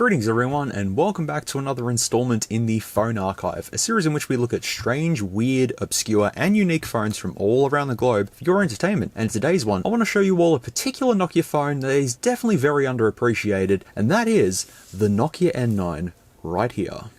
Greetings everyone, and welcome back to another installment in the Phone Archive, a series in which we look at strange, weird, obscure, and unique phones from all around the globe for your entertainment. And in today's one, I want to show you all a particular Nokia phone that is definitely very underappreciated, and that is the Nokia N9 right here.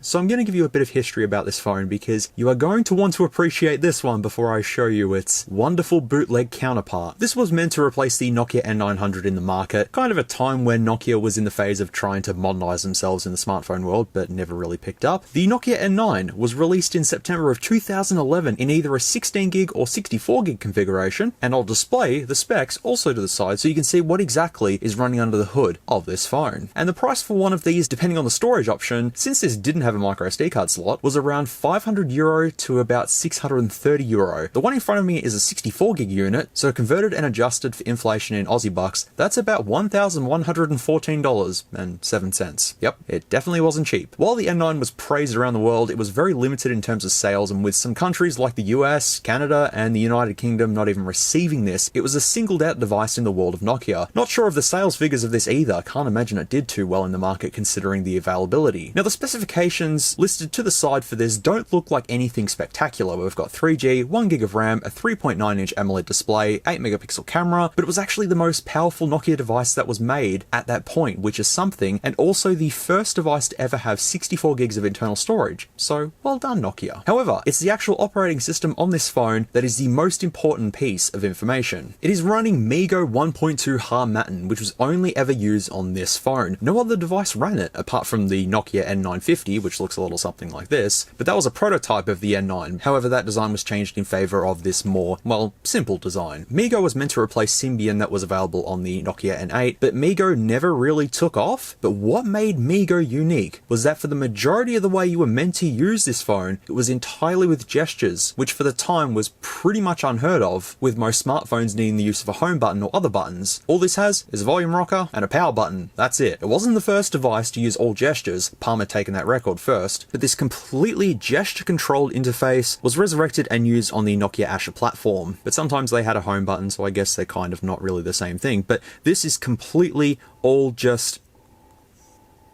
So I'm going to give you a bit of history about this phone because you are going to want to appreciate this one before I show you its wonderful bootleg counterpart. This was meant to replace the Nokia N900 in the market, kind of a time when Nokia was in the phase of trying to modernize themselves in the smartphone world, but never really picked up. The Nokia N9 was released in September of 2011 in either a 16GB or 64GB configuration, and I'll display the specs also to the side so you can see what exactly is running under the hood of this phone. And the price for one of these, depending on the storage option, since this didn't have a micro SD card slot, was around €500 to about €630. The one in front of me is a 64GB unit, so converted and adjusted for inflation in Aussie bucks, that's about $1,114.07. Yep, it definitely wasn't cheap. While the N9 was praised around the world, it was very limited in terms of sales, and with some countries like the US, Canada, and the United Kingdom not even receiving this, it was a singled out device in the world of Nokia. Not sure of the sales figures of this either, can't imagine it did too well in the market considering the availability. Now the specifications listed to the side for this don't look like anything spectacular. We've got 3G, 1GB of RAM, a 3.9-inch AMOLED display, 8-megapixel camera, but it was actually the most powerful Nokia device that was made at that point, which is something, and also the first device to ever have 64GB of internal storage. So, well done Nokia. However, it's the actual operating system on this phone that is the most important piece of information. It is running MeeGo 1.2 Harmattan, which was only ever used on this phone. No other device ran it, apart from the Nokia N950, which looks a little something like this, but that was a prototype of the N9. However, that design was changed in favor of this more, well, simple design. MeeGo was meant to replace Symbian that was available on the Nokia N8, but MeeGo never really took off. But what made MeeGo unique was that for the majority of the way you were meant to use this phone, it was entirely with gestures, which for the time was pretty much unheard of, with most smartphones needing the use of a home button or other buttons. All this has is a volume rocker and a power button. That's it. It wasn't the first device to use all gestures, Palmer taking that record first, but this completely gesture-controlled interface was resurrected and used on the Nokia Asha platform. But sometimes they had a home button, so I guess they're kind of not really the same thing. But this is completely all just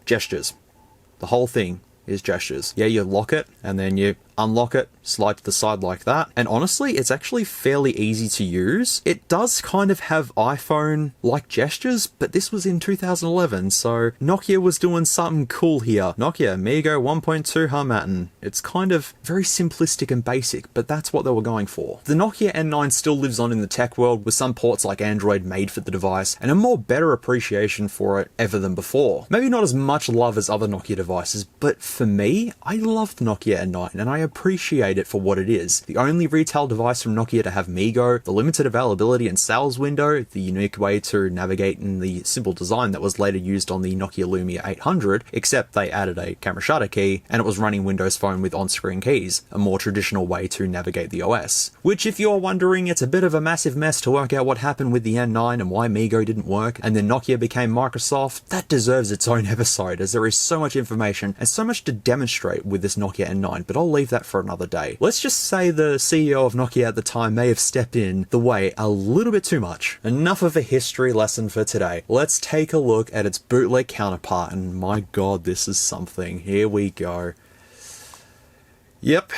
gestures. The whole thing is gestures. Yeah, you lock it, and then you unlock it, slide to the side like that, and honestly it's actually fairly easy to use. It does kind of have iPhone like gestures, but this was in 2011, so Nokia was doing something cool here. Nokia MeeGo 1.2 Harmattan. It's kind of very simplistic and basic, but that's what they were going for. The Nokia N9 still lives on in the tech world, with some ports like Android made for the device and a more better appreciation for it ever than before. Maybe not as much love as other Nokia devices, but for me, I love the Nokia N9 and I appreciate it for what it is. The only retail device from Nokia to have MeeGo, the limited availability and sales window, the unique way to navigate in the simple design that was later used on the Nokia Lumia 800, except they added a camera shutter key and it was running Windows Phone with on-screen keys, a more traditional way to navigate the OS. Which, if you're wondering, it's a bit of a massive mess to work out what happened with the N9 and why MeeGo didn't work, and then Nokia became Microsoft. That deserves its own episode, as there is so much information and so much to demonstrate with this Nokia N9, but I'll leave that for another day. Let's just say the CEO of Nokia at the time may have stepped in the way a little bit too much. Enough of a history lesson for today. Let's take a look at its bootleg counterpart, and my god, this is something. Here we go. Yep.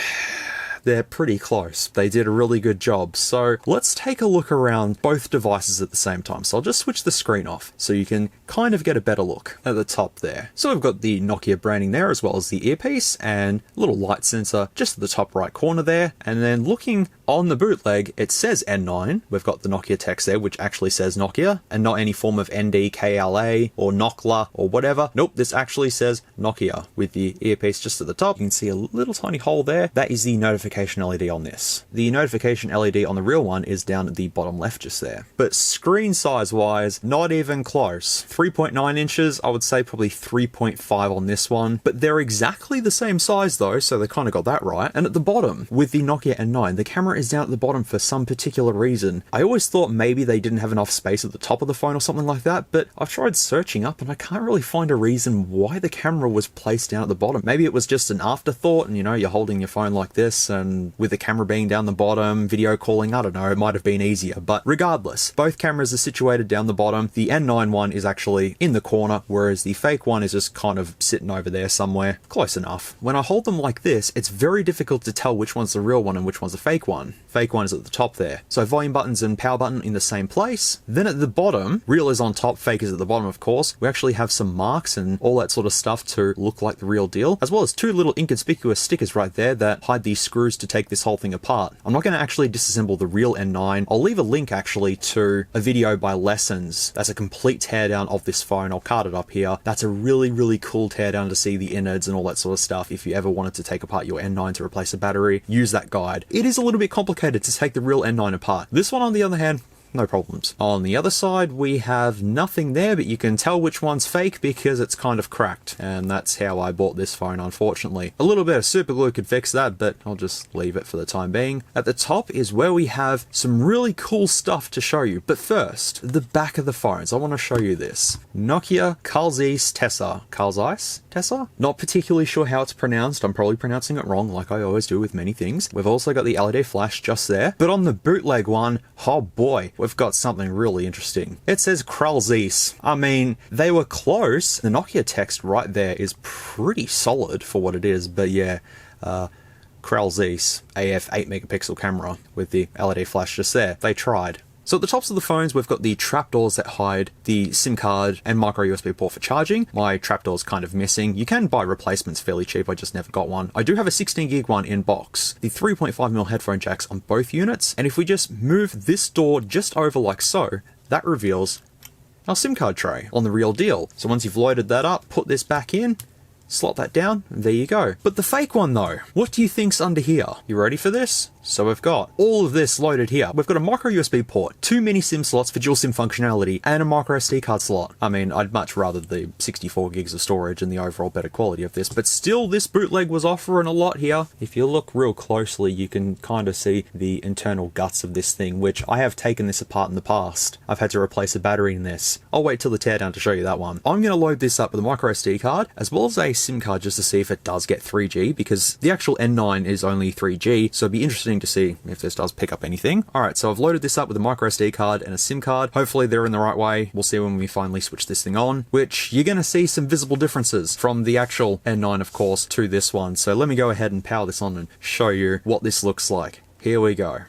They're pretty close. They did a really good job. So let's take a look around both devices at the same time. So I'll just switch the screen off so you can kind of get a better look at the top there. So we've got the Nokia branding there, as well as the earpiece and a little light sensor just at the top right corner there. And then looking on the bootleg, it says N9. We've got the Nokia text there, which actually says Nokia, and not any form of NDKLA or Nokla or whatever. Nope, this actually says Nokia with the earpiece just at the top. You can see a little tiny hole there. That is the notification LED on this. The notification LED on the real one is down at the bottom left just there. But screen size wise, not even close. 3.9 inches, I would say probably 3.5 on this one, but they're exactly the same size though, so they kind of got that right. And at the bottom, with the Nokia N9, the camera camera is down at the bottom for some particular reason. I always thought maybe they didn't have enough space at the top of the phone or something like that, but I've tried searching up and I can't really find a reason why the camera was placed down at the bottom. Maybe it was just an afterthought and, you know, you're holding your phone like this and with the camera being down the bottom, video calling, I don't know, it might have been easier. But regardless, both cameras are situated down the bottom. The N9 one is actually in the corner, whereas the fake one is just kind of sitting over there somewhere. Close enough. When I hold them like this, it's very difficult to tell which one's the real one and which one's the fake one. Fake one is at the top there. So volume buttons and power button in the same place. Then at the bottom, real is on top, fake is at the bottom, of course. We actually have some marks and all that sort of stuff to look like the real deal, as well as two little inconspicuous stickers right there that hide these screws to take this whole thing apart. I'm not going to actually disassemble the real N9. I'll leave a link actually to a video by Lessons. That's a complete teardown of this phone. I'll card it up here. That's a really, really cool teardown to see the innards and all that sort of stuff. If you ever wanted to take apart your N9 to replace a battery, use that guide. It is a little bit complicated to take the real N9 apart. This one, on the other hand, no problems. On the other side, we have nothing there, but you can tell which one's fake because it's kind of cracked. And that's how I bought this phone, unfortunately. A little bit of super glue could fix that, but I'll just leave it for the time being. At the top is where we have some really cool stuff to show you. But first, the back of the phones. I want to show you this. Nokia N9 Tessa. N9 Tessa? Not particularly sure how it's pronounced. I'm probably pronouncing it wrong, like I always do with many things. We've also got the LED flash just there. But on the bootleg one, oh boy, we've got something really interesting. It says N9. I mean, they were close. The Nokia text right there is pretty solid for what it is, but yeah, N9 AF 8 megapixel camera with the LED flash just there. They tried. So at the tops of the phones, we've got the trapdoors that hide the SIM card and micro USB port for charging. My trapdoor's kind of missing. You can buy replacements fairly cheap, I just never got one. I do have a 16 gig one in box. The 3.5mm headphone jacks on both units, and if we just move this door just over like so, that reveals our SIM card tray on the real deal. So once you've loaded that up, put this back in, slot that down, and there you go. But the fake one though, what do you think's under here? You ready for this? So we've got all of this loaded here. We've got a micro USB port, 2 mini SIM slots for dual SIM functionality, and a micro SD card slot. I mean, I'd much rather the 64 gigs of storage and the overall better quality of this, but still this bootleg was offering a lot here. If you look real closely, you can kind of see the internal guts of this thing, which I have taken this apart in the past. I've had to replace a battery in this. I'll wait till the teardown to show you that one. I'm going to load this up with a micro SD card, as well as a SIM card just to see if it does get 3G, because the actual N9 is only 3G, so it'd be interesting to see if this does pick up anything. Alright, so I've loaded this up with a micro SD card and a SIM card. Hopefully they're in the right way. We'll see when we finally switch this thing on, which you're going to see some visible differences from the actual N9, of course, to this one. So let me go ahead and power this on and show you what this looks like. Here we go.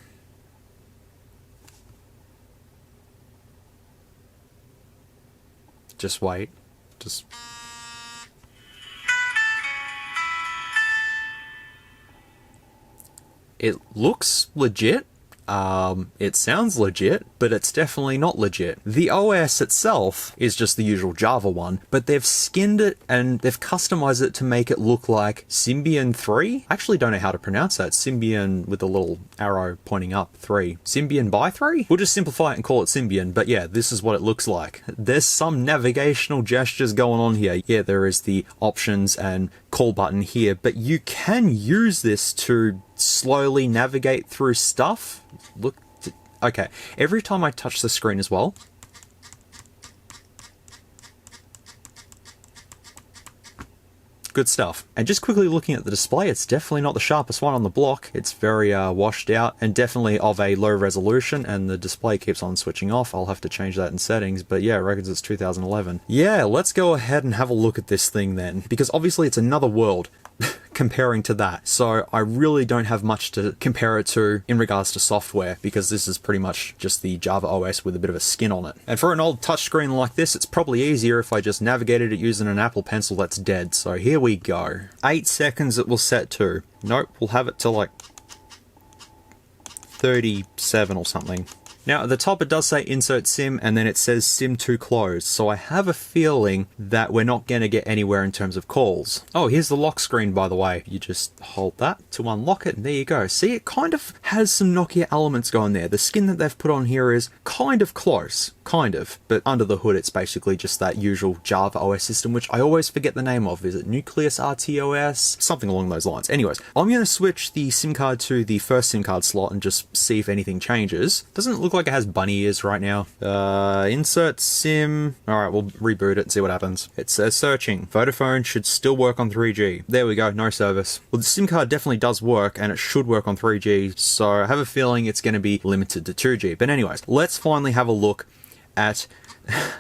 Just wait. Just... It looks legit. It sounds legit, but it's definitely not legit. The OS itself is just the usual Java one, but they've skinned it and they've customized it to make it look like Symbian 3? I actually don't know how to pronounce that. Symbian with a little arrow pointing up 3. Symbian by 3? We'll just simplify it and call it Symbian, but yeah, this is what it looks like. There's some navigational gestures going on here. Yeah, there is the options and call button here, but you can use this to slowly navigate through stuff. Look, okay, every time I touch the screen as well, good stuff. And just quickly looking at the display, it's definitely not the sharpest one on the block. It's very washed out and definitely of a low resolution, and the display keeps on switching off. I'll have to change that in settings, but yeah, it reckons it's 2011. Yeah, let's go ahead and have a look at this thing then, because obviously it's another world comparing to that. So I really don't have much to compare it to in regards to software, because this is pretty much just the Java OS with a bit of a skin on it. And for an old touchscreen like this, it's probably easier if I just navigated it using an Apple Pencil that's dead. So here we go. 8 seconds it will set to. Nope, we'll have it to like 37 or something. Now at the top it does say insert SIM and then it says SIM to close, so I have a feeling that we're not going to get anywhere in terms of calls. Oh, here's the lock screen, by the way. You just hold that to unlock it and there you go. See, it kind of has some Nokia elements going there. The skin that they've put on here is kind of close, but under the hood it's basically just that usual Java OS system, which I always forget the name of. Is it Nucleus RTOS? Something along those lines. Anyways, I'm going to switch the SIM card to the first SIM card slot and just see if anything changes. Doesn't look like it has bunny ears right now. Insert SIM. Alright, we'll reboot it and see what happens. It says searching. Vodafone should still work on 3G. There we go, no service. Well, the SIM card definitely does work and it should work on 3G, so I have a feeling it's going to be limited to 2G. But anyways, let's finally have a look at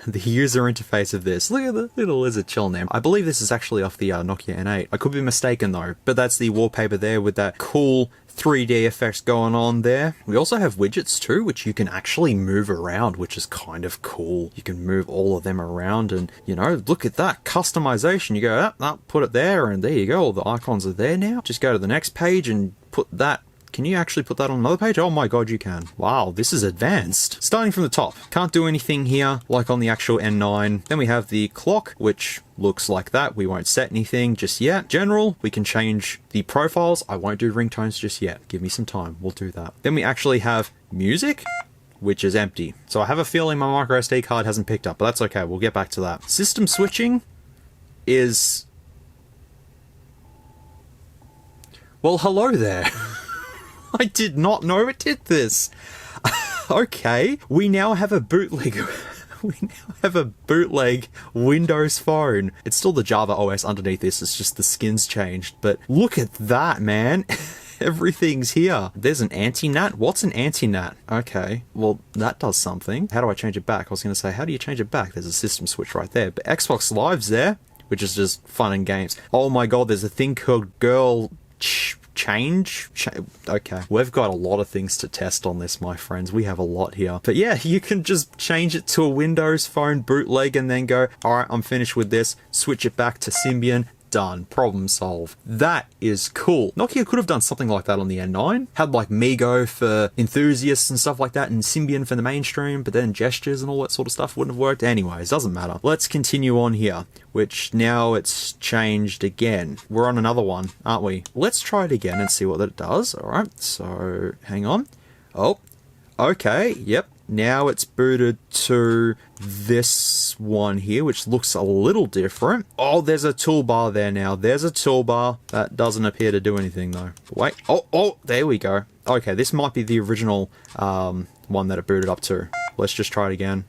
the user interface of this. Look at the little lizard chilling there. I believe this is actually off the Nokia N8. I could be mistaken though, but that's the wallpaper there with that cool 3D effects going on there. We also have widgets too, which you can actually move around, which is kind of cool. You can move all of them around and, you know, look at that customization. You go, put it there and there you go. All the icons are there now. Just go to the next page and put that. Can you actually put that on another page? Oh my god, you can. Wow, this is advanced. Starting from the top, can't do anything here like on the actual N9. Then we have the clock, which looks like that. We won't set anything just yet. General, we can change the profiles. I won't do ringtones just yet. Give me some time, we'll do that. Then we actually have music, which is empty. So I have a feeling my micro SD card hasn't picked up, but that's okay, we'll get back to that. System switching is... well, hello there. I did not know it did this. Okay, we now have a bootleg. We now have a bootleg Windows phone. It's still the Java OS underneath this, it's just the skin's changed. But look at that, man. Everything's here. There's an anti-nat. What's an anti-nat? Okay, well, that does something. How do I change it back? I was going to say, how do you change it back? There's a system switch right there. But Xbox Live's there, which is just fun and games. Oh my god, there's a thing called girl... change? Okay, we've got a lot of things to test on this, my friends. We have a lot here. But yeah, you can just change it to a Windows phone bootleg and then go, alright, I'm finished with this. Switch it back to Symbian. Done. Problem solved. That is cool. Nokia could have done something like that on the N9. Had like Migo for enthusiasts and stuff like that, and Symbian for the mainstream, but then gestures and all that sort of stuff wouldn't have worked. Anyways, doesn't matter. Let's continue on here, which now it's changed again. We're on another one, aren't we? Let's try it again and see what that does. Alright, so hang on. Oh, okay, yep. Now it's booted to this one here, which looks a little different. Oh, there's a toolbar there now. There's a toolbar. That doesn't appear to do anything though. Wait, oh, there we go. Okay, this might be the original one that it booted up to. Let's just try it again.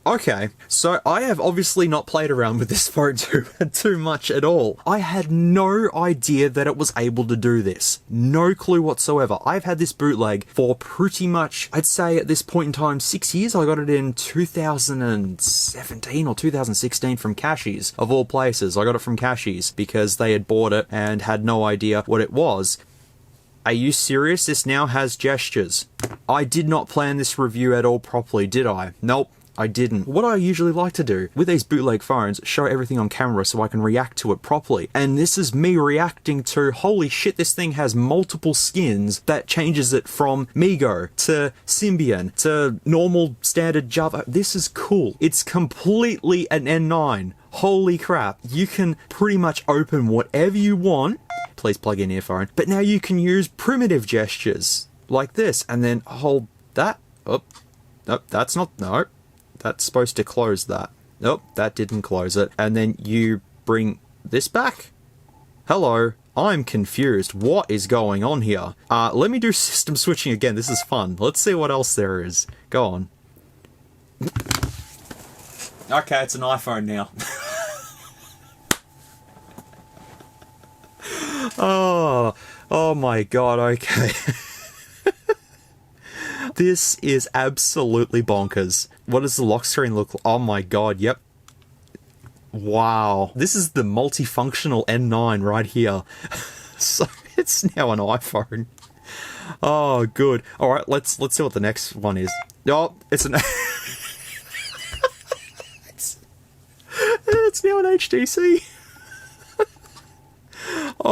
Okay, so I have obviously not played around with this phone too much at all. I had no idea that it was able to do this. No clue whatsoever. I've had this bootleg for pretty much, I'd say at this point in time, 6 years. I got it in 2017 or 2016 from Cashies, of all places. I got it from Cashies because they had bought it and had no idea what it was. Are you serious? This now has gestures. I did not plan this review at all properly, did I? Nope. I didn't. What I usually like to do with these bootleg phones, show everything on camera so I can react to it properly. And this is me reacting to, holy shit, this thing has multiple skins that changes it from Migo to Symbian to normal standard Java. This is cool. It's completely an N9. Holy crap. You can pretty much open whatever you want. Please plug in earphone. But now you can use primitive gestures like this and then hold that. Oh, nope, that's not, no. That's supposed to close that. Nope, that didn't close it. And then you bring this back? Hello, I'm confused. What is going on here? Let me do system switching again. This is fun. Let's see what else there is. Go on. Okay, it's an iPhone now. Oh my god, okay. This is absolutely bonkers. What does the lock screen look like? Oh my god, yep. Wow. This is the multifunctional N9 right here. So it's now an iPhone. Oh, good. Alright, let's see what the next one is. Oh, it's an... it's now an HTC.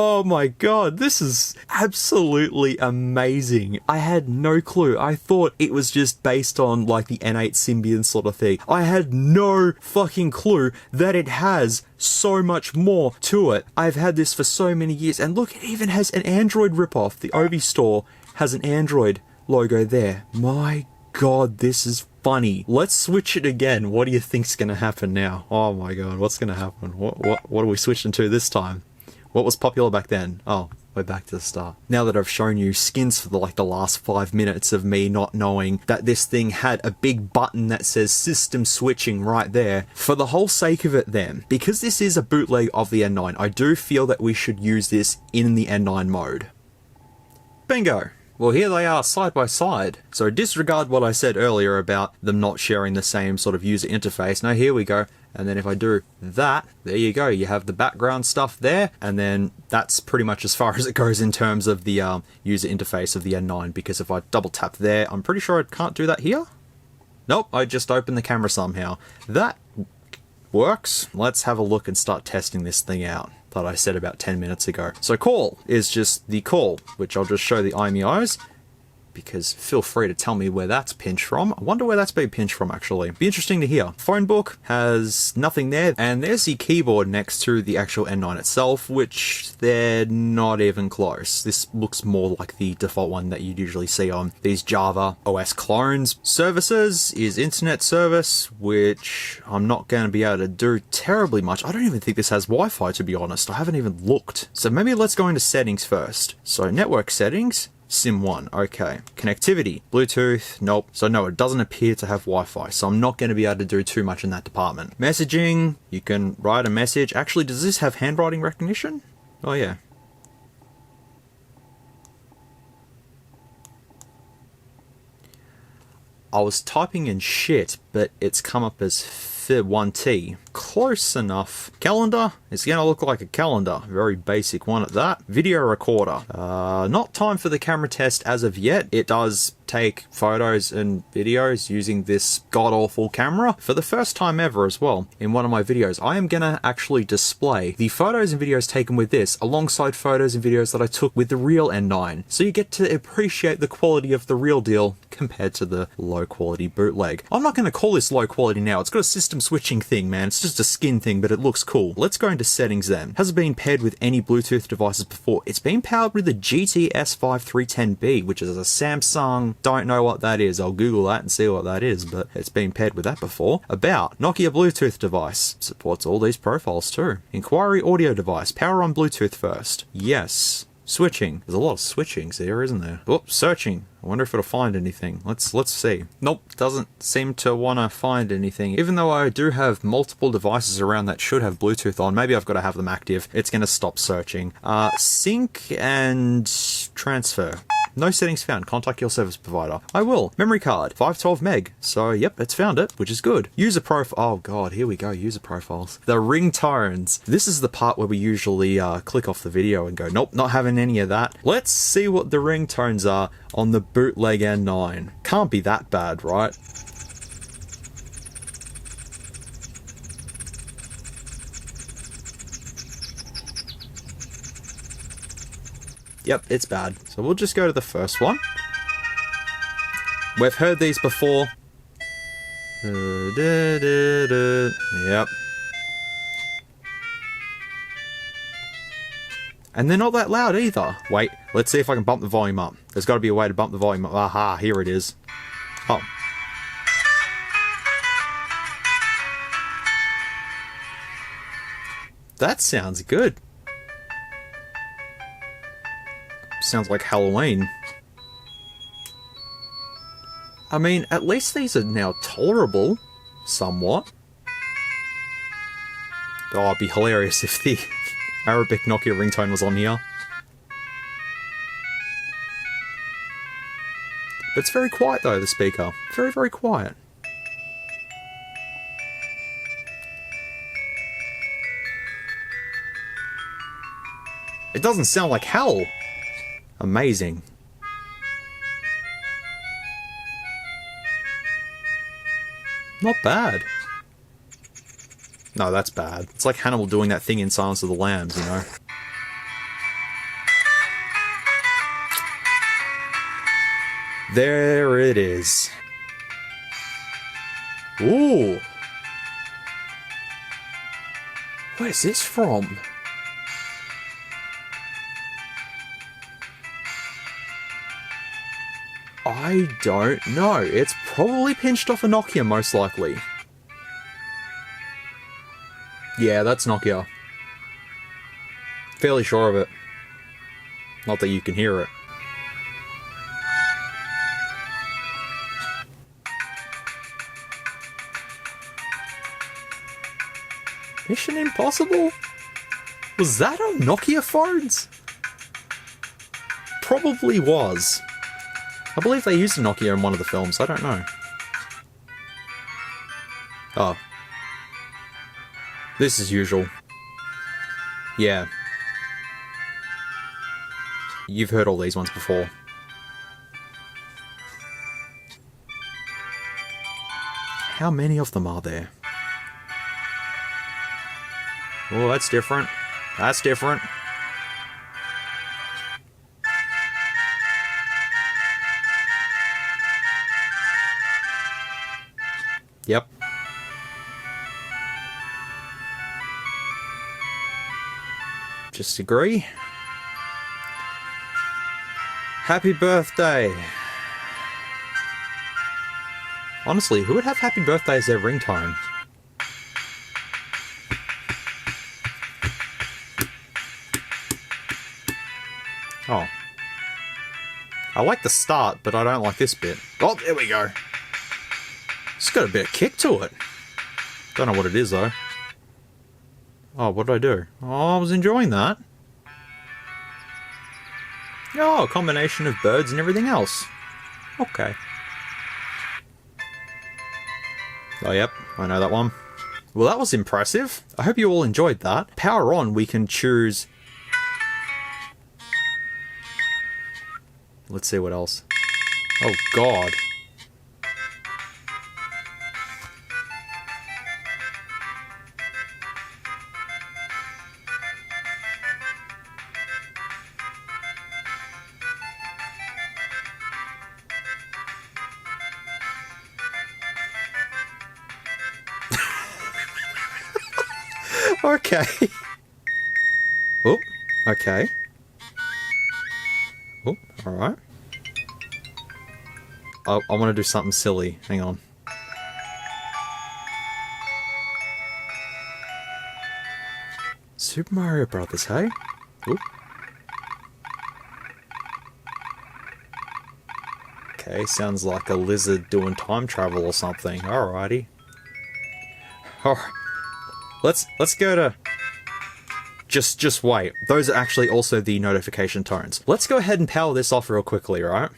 Oh my god, this is absolutely amazing. I had no clue. I thought it was just based on like the N8 Symbian sort of thing. I had no fucking clue that it has so much more to it. I've had this for so many years, and look, it even has an Android ripoff. The Ovi store has an Android logo there. My god, this is funny. Let's switch it again. What do you think's gonna happen now? Oh my god, what's gonna happen? What are we switching to this time? What was popular back then? Oh, we're back to the start. Now that I've shown you skins for the last 5 minutes of me not knowing that this thing had a big button that says system switching right there, for the whole sake of it then, because this is a bootleg of the N9, I do feel that we should use this in the N9 mode. Bingo! Well, here they are side by side. So disregard what I said earlier about them not sharing the same sort of user interface. Now here we go. And then if I do that, there you go. You have the background stuff there. And then that's pretty much as far as it goes in terms of the user interface of the N9. Because if I double tap there, I'm pretty sure I can't do that here. Nope, I just opened the camera somehow. That works. Let's have a look and start testing this thing out that I said about 10 minutes ago. So call is just the call, which I'll just show the IMEIs, because feel free to tell me where that's pinched from. I wonder where that's been pinched from, actually. Be interesting to hear. Phone book has nothing there, and there's the keyboard next to the actual N9 itself, which they're not even close. This looks more like the default one that you'd usually see on these Java OS clones. Services is internet service, which I'm not going to be able to do terribly much. I don't even think this has Wi-Fi, to be honest. I haven't even looked. So maybe let's go into settings first. So network settings. Sim1, okay. Connectivity, Bluetooth, nope. So no, it doesn't appear to have Wi-Fi, so I'm not going to be able to do too much in that department. Messaging, you can write a message. Actually, does this have handwriting recognition? Oh yeah. I was typing in shit, but it's come up as 1T. Close enough. Calendar, it's going to look like a calendar. Very basic one at that. Video recorder. Not time for the camera test as of yet. It does take photos and videos using this god-awful camera for the first time ever as well. In one of my videos, I am going to actually display the photos and videos taken with this alongside photos and videos that I took with the real N9. So you get to appreciate the quality of the real deal compared to the low-quality bootleg. I'm not going to call this low quality now. It's got a system switching thing, man. It's just a skin thing, but it looks cool. Let's go into settings then. Has it been paired with any Bluetooth devices before? It's been powered with the GTS5310B, which is a Samsung. Don't know what that is. I'll Google that and see what that is, but it's been paired with that before. About Nokia Bluetooth device. Supports all these profiles too. Inquiry audio device. Power on Bluetooth first. Yes. Switching. There's a lot of switchings here, isn't there? Oh, searching. I wonder if it'll find anything. Let's see. Nope, doesn't seem to want to find anything. Even though I do have multiple devices around that should have Bluetooth on, maybe I've got to have them active. It's going to stop searching. Sync and transfer. No settings found. Contact your service provider. I will. Memory card. 512 meg. So, yep, it's found it, which is good. User profile. Oh, God, here we go. User profiles. The ringtones. This is the part where we usually click off the video and go, nope, not having any of that. Let's see what the ringtones are on the bootleg N9. Can't be that bad, right? Yep, it's bad. So we'll just go to the first one. We've heard these before. Yep. And they're not that loud either. Wait, let's see if I can bump the volume up. There's got to be a way to bump the volume up. Aha, here it is. Oh. That sounds good. Sounds like Halloween. I mean, at least these are now tolerable, somewhat. Oh, it'd be hilarious if the Arabic Nokia ringtone was on here. But it's very quiet though, the speaker. Very, very quiet. It doesn't sound like hell. Amazing. Not bad. No, that's bad. It's like Hannibal doing that thing in Silence of the Lambs, you know? There it is. Ooh. Where's this from? I don't know. It's probably pinched off a Nokia, most likely. Yeah, that's Nokia. Fairly sure of it. Not that you can hear it. Mission Impossible? Was that on Nokia phones? Probably was. I believe they used a Nokia in one of the films, I don't know. Oh. This is usual. Yeah. You've heard all these ones before. How many of them are there? Oh, that's different. That's different. Yep. Just agree. Happy birthday. Honestly, who would have happy birthday as their ringtone? Oh. I like the start, but I don't like this bit. Oh, there we go. It's got a bit of kick to it. Don't know what it is, though. Oh, what did I do? Oh, I was enjoying that. Oh, a combination of birds and everything else. Okay. Oh, yep. I know that one. Well, that was impressive. I hope you all enjoyed that. Power on, we can choose... Let's see what else. Oh, God. Okay. Oh, okay. Oh, alright. I want to do something silly. Hang on. Super Mario Brothers, hey? Oop. Okay, sounds like a lizard doing time travel or something. Alrighty. Alright. Let's go to... Just wait. Those are actually also the notification tones. Let's go ahead and power this off real quickly, right?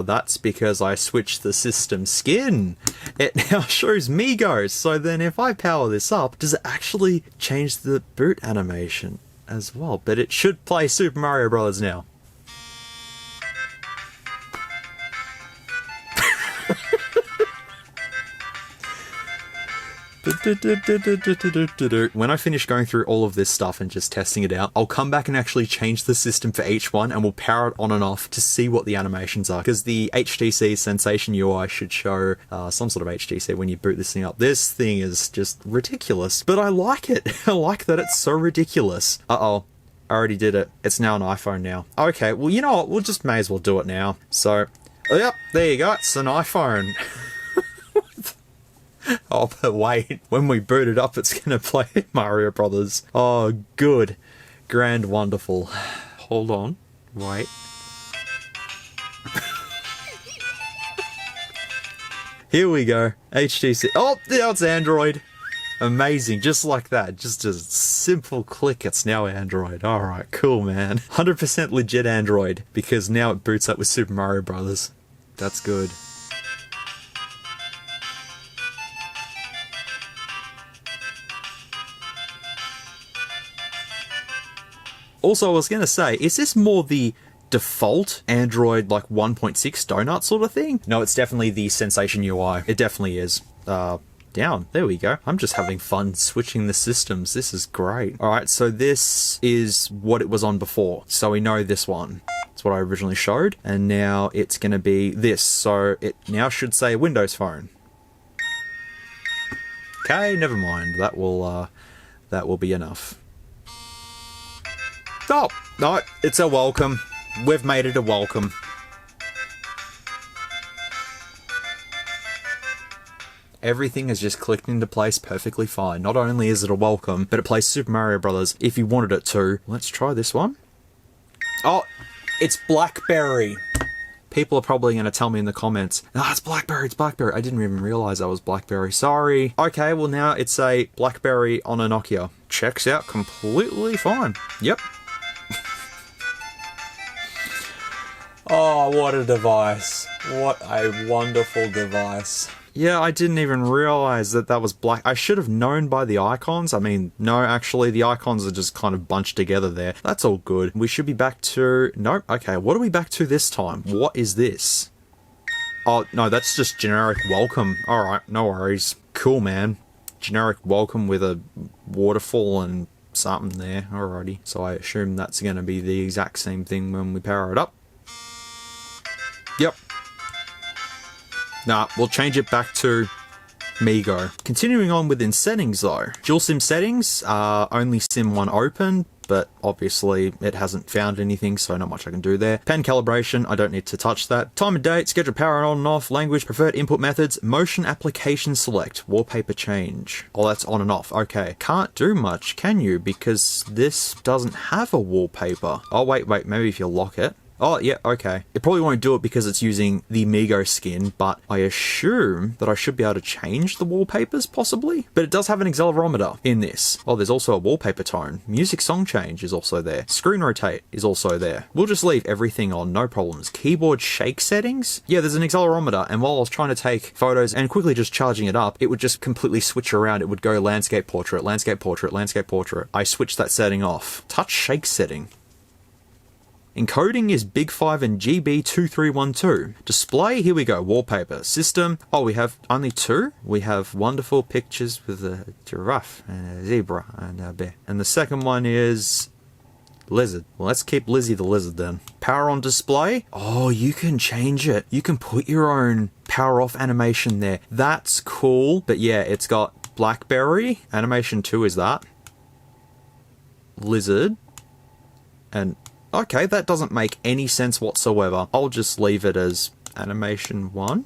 That's because I switched the system skin. It now shows Migos, so then if I power this up, does it actually change the boot animation as well? But it should play Super Mario Bros. Now. When I finish going through all of this stuff and just testing it out, I'll come back and actually change the system for each one and we'll power it on and off to see what the animations are. Because the HTC Sensation UI should show some sort of HTC when you boot this thing up. This thing is just ridiculous, but I like it. I like that it's so ridiculous. Uh-oh. I already did it. It's now an iPhone now. Okay, well, you know what? We'll just may as well do it now. So, yep, there you go. It's an iPhone. Oh, but wait, when we boot it up, it's going to play Mario Brothers. Oh, good. Grand, wonderful. Hold on. Wait. Here we go. HTC. Oh, now it's Android. Amazing. Just like that. Just a simple click. It's now Android. Alright, cool, man. 100% legit Android, because now it boots up with Super Mario Brothers. That's good. Also, I was going to say, is this more the default Android like 1.6 donut sort of thing? No, it's definitely the Sensation UI. It definitely is. down. There we go. I'm just having fun switching the systems. This is great. All right, so this is what it was on before. So we know this one. That's what I originally showed. And now it's going to be this. So it now should say Windows Phone. Okay, never mind. That will be enough. Oh, no, it's a welcome. We've made it a welcome. Everything has just clicked into place perfectly fine. Not only is it a welcome, but it plays Super Mario Brothers if you wanted it to. Let's try this one. Oh, it's BlackBerry. People are probably going to tell me in the comments, it's BlackBerry, it's BlackBerry. I didn't even realize that was BlackBerry. Sorry. Okay, well now it's a BlackBerry on a Nokia. Checks out completely fine. Yep. Oh, what a device. What a wonderful device. Yeah, I didn't even realize that that was black. I should have known by the icons. I mean, no, actually, the icons are just kind of bunched together there. That's all good. We should be back to... Nope. Okay, what are we back to this time? What is this? Oh, no, that's just generic welcome. All right, no worries. Cool, man. Generic welcome with a waterfall and something there. Alrighty. So I assume that's going to be the exact same thing when we power it up. Yep. Nah, we'll change it back to MeeGo. Continuing on within settings though. Dual SIM settings, only SIM 1 open, but obviously it hasn't found anything, so not much I can do there. Pen calibration, I don't need to touch that. Time and date, schedule power on and off, language, preferred input methods, motion application select, wallpaper change. Oh, that's on and off, okay. Can't do much, can you? Because this doesn't have a wallpaper. Oh, wait, maybe if you lock it. Oh, yeah, okay. It probably won't do it because it's using the MeeGo skin, but I assume that I should be able to change the wallpapers, possibly? But it does have an accelerometer in this. Oh, there's also a wallpaper tone. Music song change is also there. Screen rotate is also there. We'll just leave everything on, no problems. Keyboard shake settings? Yeah, there's an accelerometer, and while I was trying to take photos and quickly just charging it up, it would just completely switch around. It would go landscape portrait, landscape portrait, landscape portrait. I switched that setting off. Touch shake setting. Encoding is Big 5 and GB2312. Display, here we go, wallpaper. System, oh, we have only two. We have wonderful pictures with a giraffe and a zebra and a bear. And the second one is lizard. Well, let's keep Lizzie the lizard then. Power on display. Oh, you can change it. You can put your own power off animation there. That's cool. But yeah, it's got BlackBerry. Animation 2 is that. Lizard. And... okay, that doesn't make any sense whatsoever. I'll just leave it as animation 1.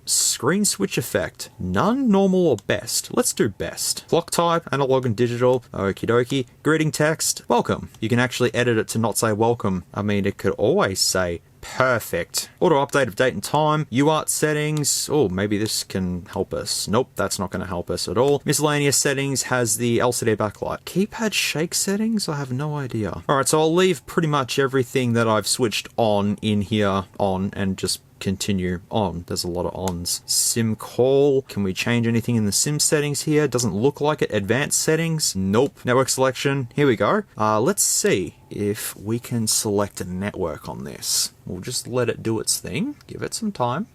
Screen switch effect. None, normal, or best. Let's do best. Clock type, analog and digital. Okie dokie. Greeting text. Welcome. You can actually edit it to not say welcome. I mean, it could always say perfect. Auto update of date and time. UART settings. Oh, maybe this can help us. Nope, that's not going to help us at all. Miscellaneous settings has the LCD backlight. Keypad shake settings? I have no idea. Alright, so I'll leave pretty much everything that I've switched on in here on and just continue on. There's a lot of ons. SIM call. Can we change anything in the SIM settings here? Doesn't look like it. Advanced settings. Nope. Network selection. Here we go. Let's see if we can select a network on this. We'll just let it do its thing. Give it some time.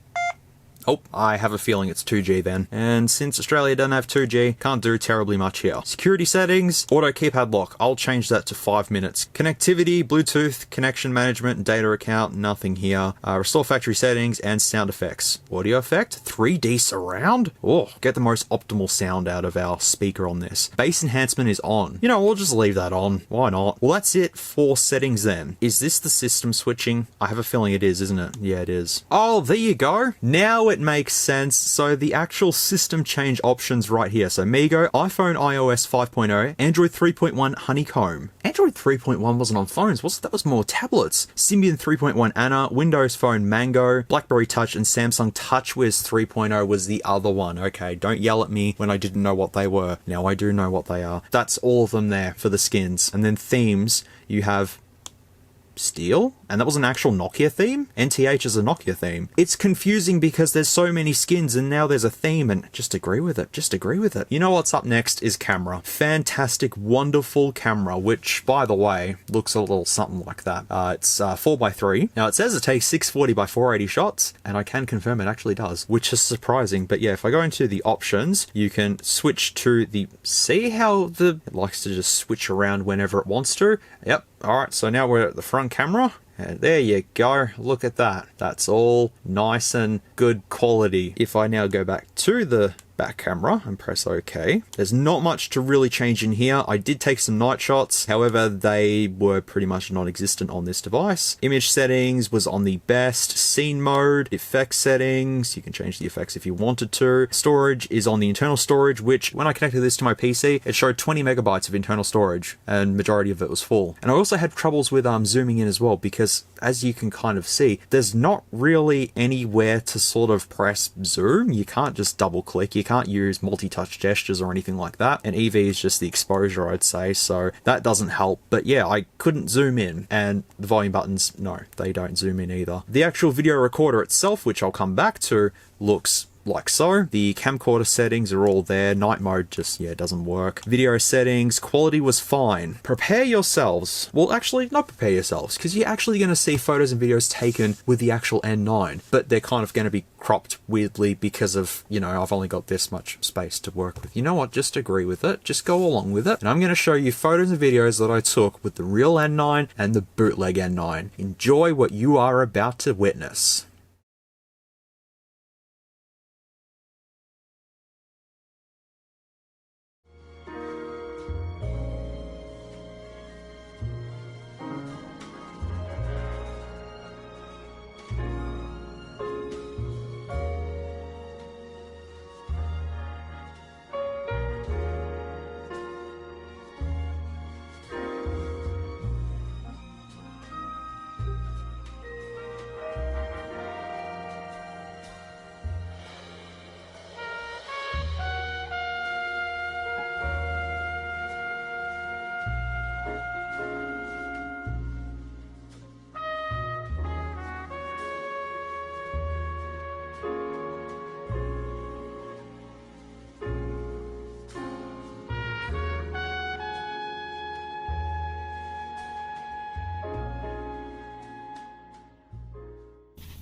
Oh, I have a feeling it's 2G then. And since Australia doesn't have 2G, can't do terribly much here. Security settings, auto keypad lock. I'll change that to 5 minutes. Connectivity, Bluetooth, connection management, data account, nothing here. Restore factory settings and sound effects. Audio effect, 3D surround. Oh, get the most optimal sound out of our speaker on this. Bass enhancement is on. You know, we'll just leave that on. Why not? Well, that's it for settings then. Is this the system switching? I have a feeling it is, isn't it? Yeah, it is. Oh, there you go. Now it makes sense. So the actual system change options right here. So MeeGo, iPhone iOS 5.0, Android 3.1 Honeycomb. Android 3.1 wasn't on phones, was it? That was more tablets. Symbian 3.1 Anna, Windows Phone Mango, BlackBerry Touch, and Samsung TouchWiz 3.0 was the other one. Okay, don't yell at me when I didn't know what they were. Now I do know what they are. That's all of them there for the skins. And then themes, you have steel, and that was an actual Nokia theme. NTH is a Nokia theme. It's confusing because there's so many skins and now there's a theme, and just agree with it. Just agree with it. You know what's up next is camera. Fantastic, wonderful camera, which, by the way, looks a little something like that. It's 4x3. Now, it says it takes 640 by 480 shots, and I can confirm it actually does, which is surprising. But yeah, if I go into the options, you can switch to the... See how it likes to just switch around whenever it wants to? Yep. Alright, so now we're at the front camera. And there you go, look at that. That's all nice and good quality. If I now go back to the back camera and press OK, there's not much to really change in here. I did take some night shots, however they were pretty much non-existent on this device. Image settings was on the best. Scene mode, effects settings, you can change the effects if you wanted to. Storage is on the internal storage, which when I connected this to my PC, it showed 20 megabytes of internal storage and majority of it was full. And I also had troubles with zooming in as well, because as you can kind of see, there's not really anywhere to sort of press zoom. You can't just double click, you can't use multi-touch gestures or anything like that, and EV is just the exposure, I'd say, so that doesn't help. But yeah, I couldn't zoom in, and the volume buttons, no, they don't zoom in either. The actual video recorder itself, which I'll come back to, looks like so. The camcorder settings are all there. Night mode just, yeah, doesn't work. Video settings, quality was fine. Prepare yourselves. Well, actually, not prepare yourselves, because you're actually going to see photos and videos taken with the actual N9, but they're kind of going to be cropped weirdly because of, you know, I've only got this much space to work with. You know what? Just agree with it. Just go along with it. And I'm going to show you photos and videos that I took with the real N9 and the bootleg N9. Enjoy what you are about to witness.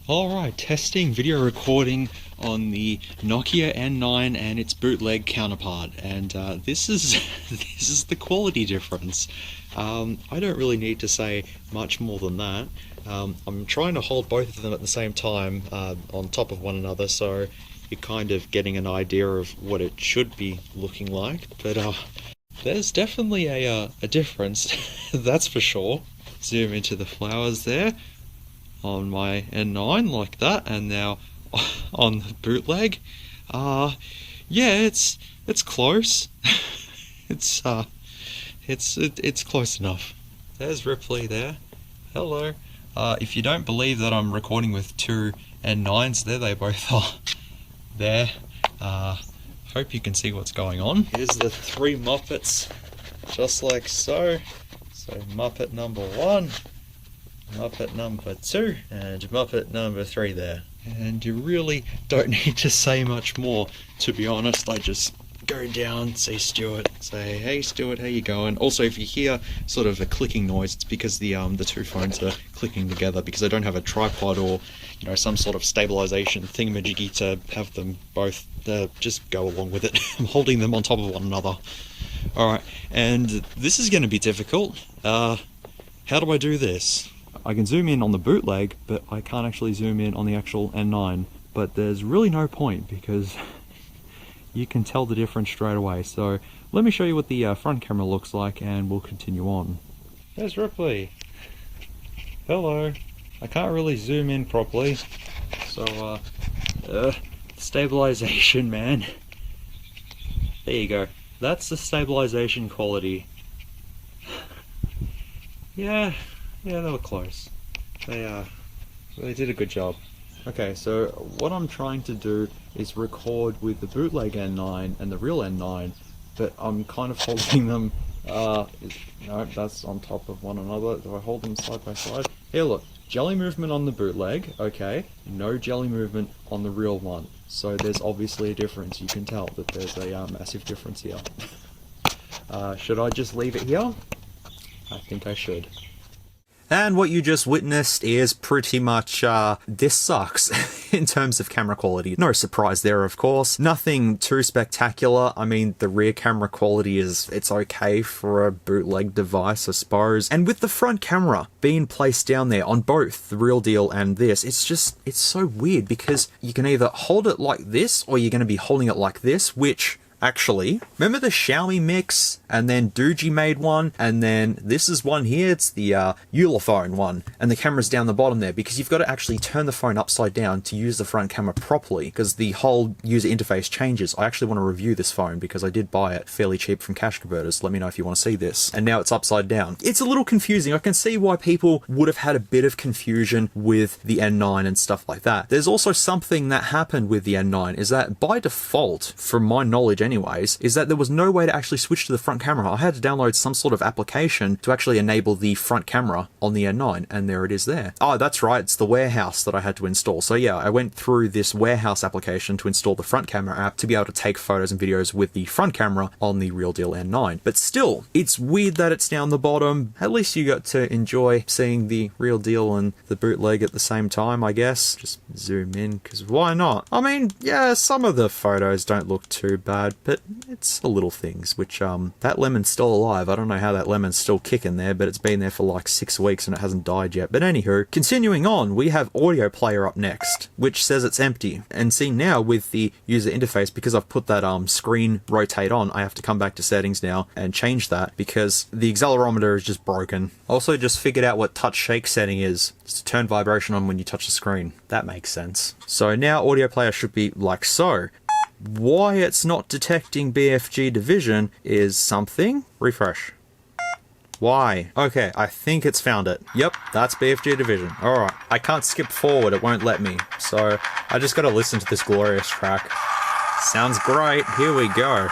Alright, testing video recording on the Nokia N9 and its bootleg counterpart, and this is this is the quality difference. I don't really need to say much more than that. I'm trying to hold both of them at the same time on top of one another, so you're kind of getting an idea of what it should be looking like, but there's definitely a difference, that's for sure. Zoom into the flowers there on my N9 like that, and now on the bootleg. Yeah, it's close. it's close enough. There's Ripley there. Hello. If you don't believe that I'm recording with two N9s there, they both are there. Hope you can see what's going on. Here's the three Muppets, just like so. So Muppet number 1, Muppet number 2, and Muppet number 3 there. And you really don't need to say much more, to be honest. I just go down, see Stuart, say, hey Stuart, how you going? Also, if you hear sort of a clicking noise, it's because the two phones are clicking together, because I don't have a tripod or, you know, some sort of stabilization thingamajiggy to have them both. Just go along with it. I'm holding them on top of one another. Alright, and this is going to be difficult. How do I do this? I can zoom in on the bootleg, but I can't actually zoom in on the actual N9. But there's really no point, because you can tell the difference straight away. So let me show you what the front camera looks like, and we'll continue on. There's Ripley. Hello. I can't really zoom in properly, so stabilization, man. There you go. That's the stabilization quality. Yeah, they were close. They did a good job. Okay, so what I'm trying to do is record with the bootleg N9 and the real N9, but I'm kind of holding them No, that's on top of one another. Do I hold them side by side? Here, look. Jelly movement on the bootleg, okay. No jelly movement on the real one. So there's obviously a difference. You can tell that there's a massive difference here. Should I just leave it here? I think I should. And what you just witnessed is pretty much, this sucks in terms of camera quality. No surprise there, of course. Nothing too spectacular. I mean, the rear camera quality it's okay for a bootleg device, I suppose. And with the front camera being placed down there on both the real deal and this, it's so weird because you can either hold it like this or you're going to be holding it like this, which... Actually, remember the Xiaomi Mix, and then Doogee made one, and then this is one here, it's the Ulefone one, and the camera's down the bottom there, because you've got to actually turn the phone upside down to use the front camera properly, because the whole user interface changes. I actually want to review this phone, because I did buy it fairly cheap from Cash Converters. Let me know if you want to see this. And now it's upside down. It's a little confusing. I can see why people would have had a bit of confusion with the N9 and stuff like that. There's also something that happened with the N9, is that by default, from my knowledge anyways, is that there was no way to actually switch to the front camera. I had to download some sort of application to actually enable the front camera on the N9, and there it is there. Oh, that's right, it's the Warehouse that I had to install. So yeah, I went through this Warehouse application to install the front camera app to be able to take photos and videos with the front camera on the real deal N9. But still, it's weird that it's down the bottom. At least you got to enjoy seeing the real deal and the bootleg at the same time, I guess. Just zoom in, because why not? I mean, yeah, some of the photos don't look too bad, but it's the little things, which, that lemon's still alive. I don't know how that lemon's still kicking there, but it's been there for like 6 weeks and it hasn't died yet. But anywho, continuing on, we have audio player up next, which says it's empty. And see now with the user interface, because I've put that screen rotate on, I have to come back to settings now and change that because the accelerometer is just broken. Also just figured out what touch shake setting is. It's to turn vibration on when you touch the screen. That makes sense. So now audio player should be like so. Why it's not detecting BFG division is something. Refresh. Why? Okay, I think it's found it. Yep, that's BFG division. Alright, I can't skip forward, it won't let me. So I just gotta listen to this glorious track. Sounds great, here we go.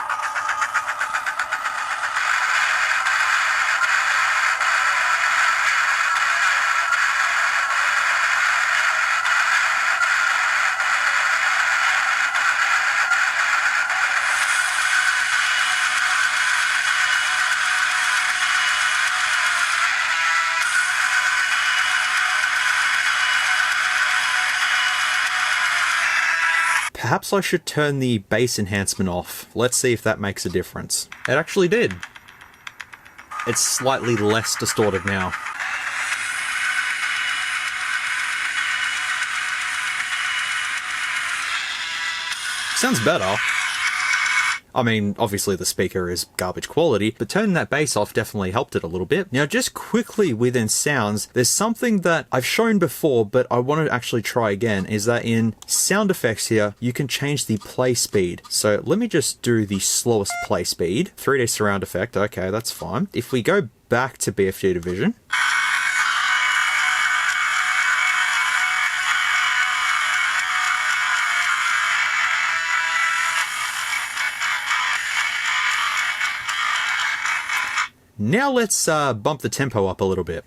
Perhaps I should turn the bass enhancement off. Let's see if that makes a difference. It actually did. It's slightly less distorted now. Sounds better. I mean, obviously the speaker is garbage quality, but turning that bass off definitely helped it a little bit. Now, just quickly within sounds, there's something that I've shown before, but I want to actually try again, is that in sound effects here, you can change the play speed. So let me just do the slowest play speed. 3D surround effect, okay, that's fine. If we go back to BFG division, now let's bump the tempo up a little bit.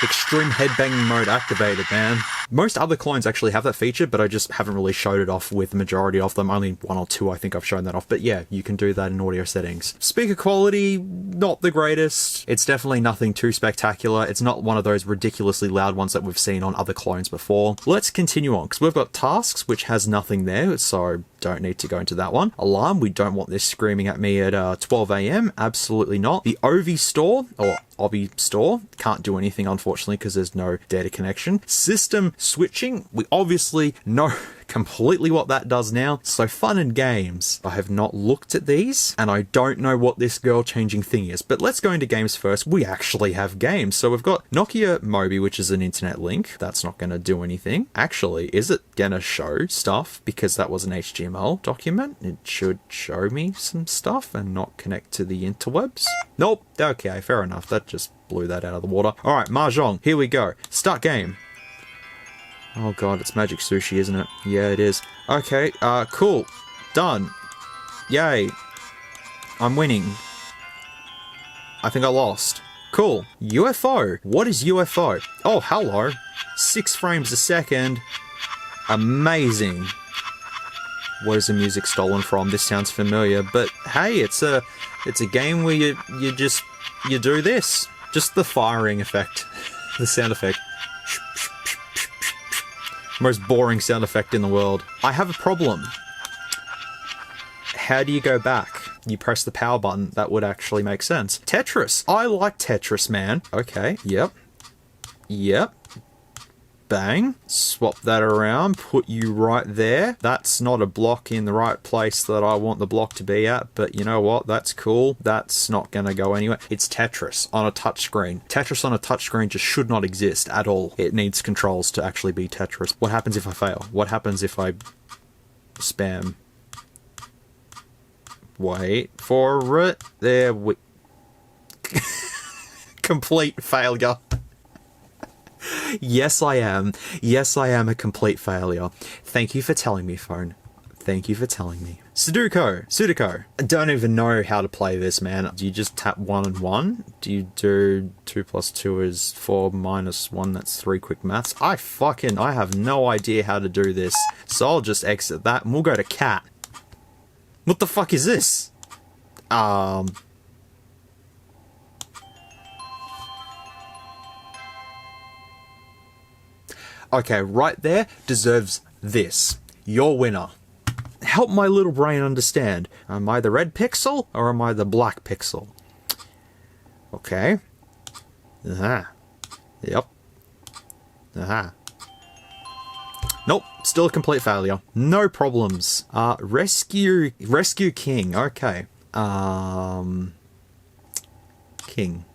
Extreme headbanging mode activated, man. Most other clones actually have that feature, but I just haven't really showed it off with the majority of them. Only one or two I think I've shown that off, but yeah, you can do that in audio settings. Speaker quality, not the greatest. It's definitely nothing too spectacular. It's not one of those ridiculously loud ones that we've seen on other clones before. Let's continue on, because we've got tasks, which has nothing there, so don't need to go into that one. Alarm, we don't want this screaming at me at 12 AM, absolutely not. The OV store, or Obby store, can't do anything unfortunately because there's no data connection. System switching, we obviously know completely what that does now. So fun and games. I have not looked at these and I don't know what this girl changing thing is, but let's go into games first. We actually have games. So we've got Nokia Mobi, which is an internet link. That's not going to do anything. Actually, is it going to show stuff? Because that was an HTML document. It should show me some stuff and not connect to the interwebs. Nope. Okay, fair enough. That just blew that out of the water. All right, Mahjong. Here we go. Start game. Oh god, it's Magic Sushi, isn't it? Yeah, it is. Okay, cool. Done. Yay. I'm winning. I think I lost. Cool. UFO. What is UFO? Oh, hello. 6 frames a second. Amazing. What is the music stolen from? This sounds familiar, but hey, it's a game where you do this. Just the firing effect. The sound effect. Most boring sound effect in the world. I have a problem. How do you go back? You press the power button. That would actually make sense. Tetris. I like Tetris, man. Okay. Yep. Yep. Bang. Swap that around. Put you right there. That's not a block in the right place that I want the block to be at, but you know what? That's cool. That's not going to go anywhere. It's Tetris on a touchscreen. Tetris on a touchscreen just should not exist at all. It needs controls to actually be Tetris. What happens if I fail? What happens if I spam? Wait for it. There we... Complete failure. Yes, I am. Yes, I am a complete failure. Thank you for telling me, phone. Thank you for telling me. Sudoku. I don't even know how to play this, man. Do you just tap 1 and 1? Do you do 2 plus 2 is 4 minus 1? That's 3 quick maths. I have no idea how to do this. So I'll just exit that and we'll go to cat. What the fuck is this? Okay, right there deserves this. Your winner. Help my little brain understand. Am I the red pixel or am I the black pixel? Okay. Aha. Yep. Aha. Nope, still a complete failure. No problems. Rescue King. Okay. King.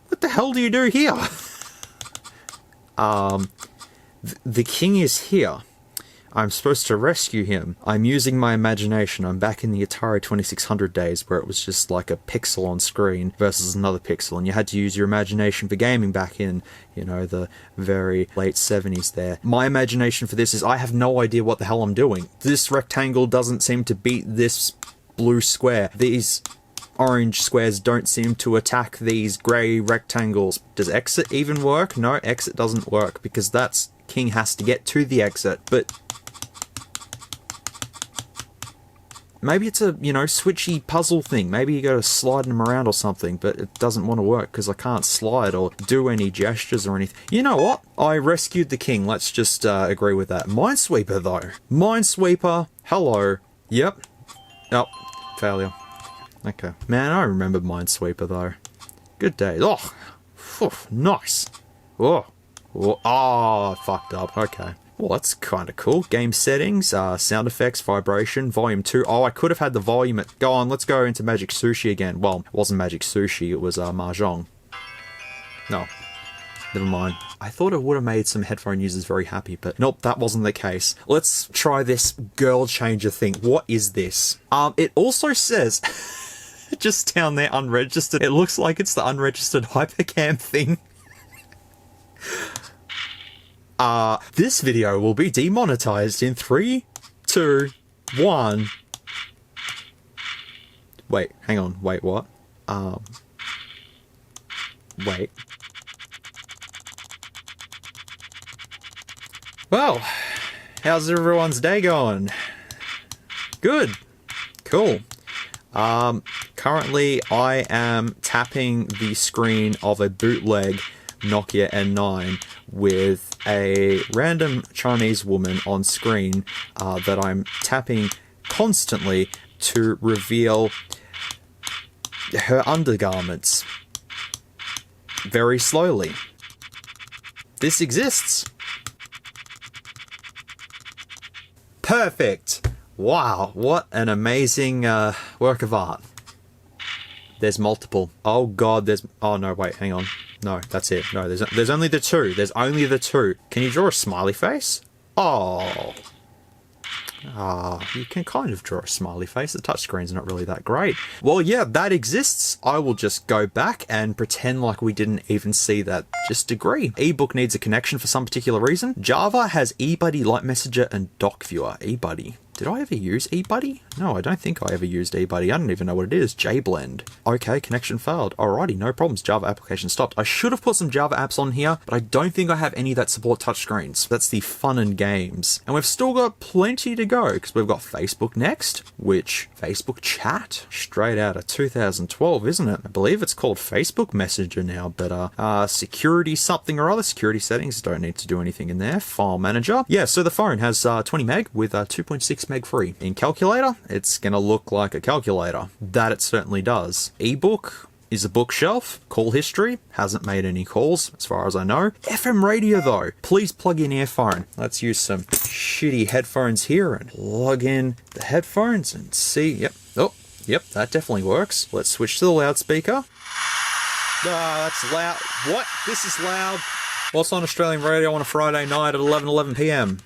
What the hell do you do here? The king is here. I'm supposed to rescue him. I'm using my imagination. I'm back in the Atari 2600 days where it was just like a pixel on screen versus another pixel, and you had to use your imagination for gaming back in, you know, the very late 70s there. My imagination for this is I have no idea what the hell I'm doing. This rectangle doesn't seem to beat this blue square. These orange squares don't seem to attack these grey rectangles. Does exit even work? No, exit doesn't work because that's king has to get to the exit, but maybe it's a, you know, switchy puzzle thing. Maybe you gotta slide them around or something, but it doesn't want to work because I can't slide or do any gestures or anything. You know what? I rescued the king. Let's just agree with that. Minesweeper, though. Minesweeper. Hello. Yep. Oh, failure. Okay. Man, I remember Minesweeper, though. Good day. Oh, phew, nice. Oh, fucked up. Okay. Well, that's kind of cool. Game settings, sound effects, vibration, volume 2. Oh, I could have had the volume at... Go on, let's go into Magic Sushi again. Well, it wasn't Magic Sushi, it was Mahjong. No, never mind. I thought it would have made some headphone users very happy, but nope, that wasn't the case. Let's try this girl changer thing. What is this? It also says... just down there, unregistered. It looks like it's the unregistered hypercam thing. This video will be demonetized in 3, 2, 1. Wait, hang on. Wait, what? Wait. Well, how's everyone's day going? Good. Cool. Currently I am tapping the screen of a bootleg Nokia N9 with a random Chinese woman on screen that I'm tapping constantly to reveal her undergarments very slowly. This exists. Perfect. Wow, what an amazing work of art. There's multiple. Oh god, there's... Oh no, wait, hang on. No, that's it. No, there's only the 2. There's only the 2. Can you draw a smiley face? Oh. You can kind of draw a smiley face. The touchscreen's not really that great. Well, yeah, that exists. I will just go back and pretend like we didn't even see that. Just agree. eBook needs a connection for some particular reason. Java has eBuddy, Light Messenger, and Dock Viewer. eBuddy. Did I ever use eBuddy? No, I don't think I ever used eBuddy. I don't even know what it is. JBlend. Okay, connection failed. Alrighty, no problems. Java application stopped. I should have put some Java apps on here, but I don't think I have any that support touchscreens. That's the fun and games. And we've still got plenty to go, because we've got Facebook next, which Facebook chat, straight out of 2012, isn't it? I believe it's called Facebook Messenger now, but security something or other. Security settings, don't need to do anything in there. File manager. Yeah, so the phone has 20 meg with 2.6 meg free. In calculator, it's gonna look like a calculator. That it certainly does. Ebook is a bookshelf. Call history, hasn't made any calls as far as I know. FM radio though, please plug in earphone. Let's use some shitty headphones here and plug in the headphones and see. Yep, oh, yep, that definitely works. Let's switch to the loudspeaker. That's loud. What? This is loud. What's on Australian radio on a Friday night at 11 p.m?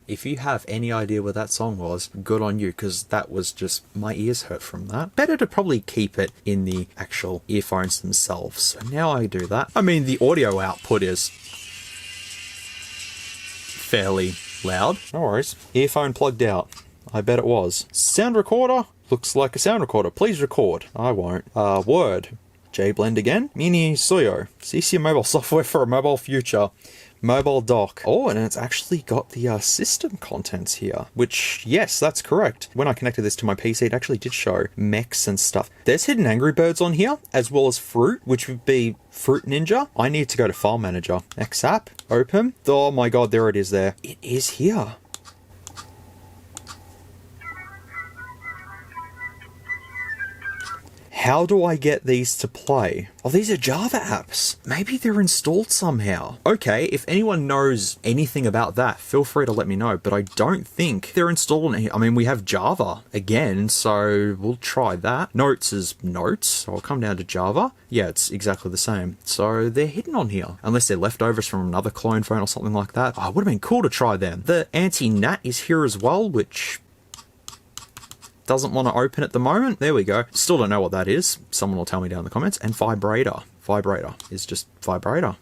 If you have any idea what that song was, good on you, because that was just, my ears hurt from that. Better to probably keep it in the actual earphones themselves. So now I do that. I mean, the audio output is fairly loud. No worries. Earphone plugged out. I bet it was. Sound recorder? Looks like a sound recorder. Please record. I won't. Word. JBlend again. Mini Suyo. CC mobile software for a mobile future. Mobile dock. Oh, and it's actually got the system contents here, which, yes, that's correct. When I connected this to my PC, it actually did show mechs and stuff. There's hidden Angry Birds on here, as well as Fruit, which would be Fruit Ninja. I need to go to File Manager. XApp, open. Oh my god, there it is there. It is here. How do I get these to play? Oh, these are Java apps. Maybe they're installed somehow. Okay, if anyone knows anything about that, feel free to let me know, but I don't think they're installed in here. I mean, we have Java again, so we'll try that. Notes is Notes, so I'll come down to Java. Yeah, it's exactly the same. So they're hidden on here, unless they're leftovers from another clone phone or something like that. Oh, it would have been cool to try them. The anti-nat is here as well, which doesn't want to open at the moment. There we go. Still don't know what that is. Someone will tell me down in the comments. And vibrator. Vibrator is just vibrator.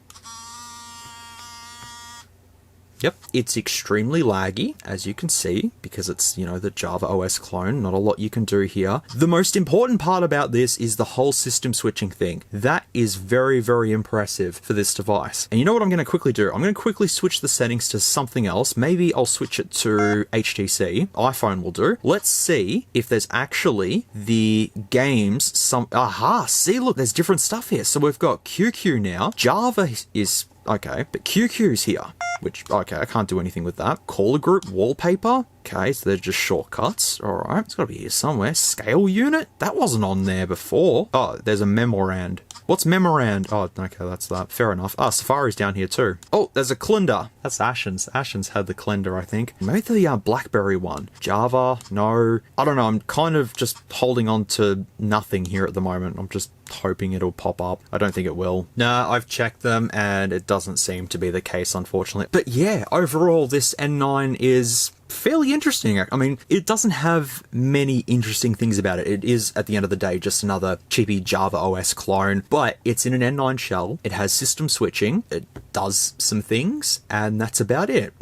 Yep, it's extremely laggy, as you can see, because it's, you know, the Java OS clone. Not a lot you can do here. The most important part about this is the whole system switching thing. That is very, very impressive for this device. And you know what I'm going to quickly do? I'm going to quickly switch the settings to something else. Maybe I'll switch it to HTC. iPhone will do. Let's see if there's actually the games. Aha, see, look, there's different stuff here. So we've got QQ now. Java is okay, but QQ's here. Which, okay, I can't do anything with that. Caller group wallpaper. Okay, so they're just shortcuts. All right, it's got to be here somewhere. Scale unit? That wasn't on there before. Oh, there's a memorand. What's memorand? Oh, okay, that's that. Fair enough. Ah, Safari's down here too. Oh, there's a Clinder. That's Ashen's. Ashen's had the Clinder, I think. Maybe the BlackBerry one. Java? No. I don't know. I'm kind of just holding on to nothing here at the moment. I'm just hoping it'll pop up. I don't think it will. Nah, I've checked them and it doesn't seem to be the case, unfortunately. But yeah, overall, this N9 is fairly interesting. I mean, it doesn't have many interesting things about it. It is, at the end of the day, just another cheapy Java OS clone, but it's in an N9 shell. It has system switching. It does some things, and that's about it.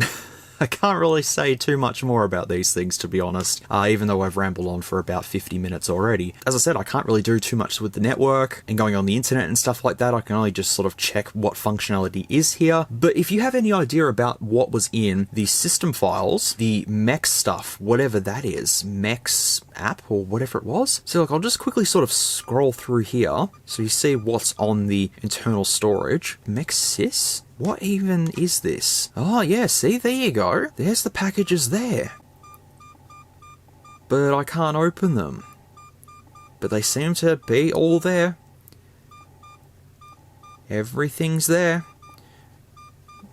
I can't really say too much more about these things, to be honest, even though I've rambled on for about 50 minutes already. As I said, I can't really do too much with the network and going on the internet and stuff like that. I can only just sort of check what functionality is here. But if you have any idea about what was in the system files, the mech stuff, whatever that is, mechs app or whatever it was. So look, I'll just quickly sort of scroll through here so you see what's on the internal storage. Mech sys? What even is this? Oh yeah, see, there you go. There's the packages there. But I can't open them. But they seem to be all there. Everything's there.